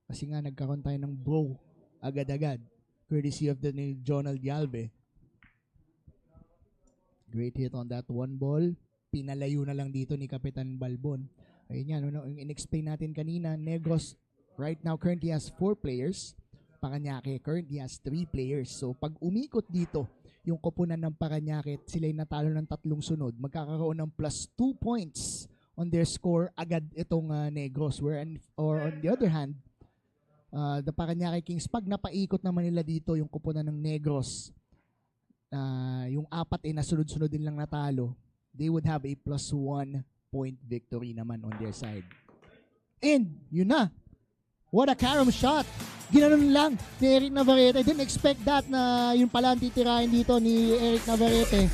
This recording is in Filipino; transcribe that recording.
Kasi nga nagkaroon tayo ng bro agad-agad. Courtesy of the ni Jonald Yalve. Great hit on that one ball. Pinalayo na lang dito ni Kapitan Balbon. Ayun yan, yung in-explain natin kanina, Negros right now currently has 4 players. Paranaque currently has 3 players. So pag umikot dito, yung koponan ng Paranaque, sila'y natalo ng 3 sunod, magkakaroon ng plus 2 points on their score agad itong Negros. Or on the other hand, the Paranaque Kings, pag napaikot naman nila dito yung koponan ng Negros, yung 4 ay nasunod-sunod din lang natalo, they would have a plus 1 point victory naman on their side. And, yun na. What a carom shot. Ginanon lang ni Eric Navarrete. I didn't expect that na yun pala ang titirahin dito ni Eric Navarrete.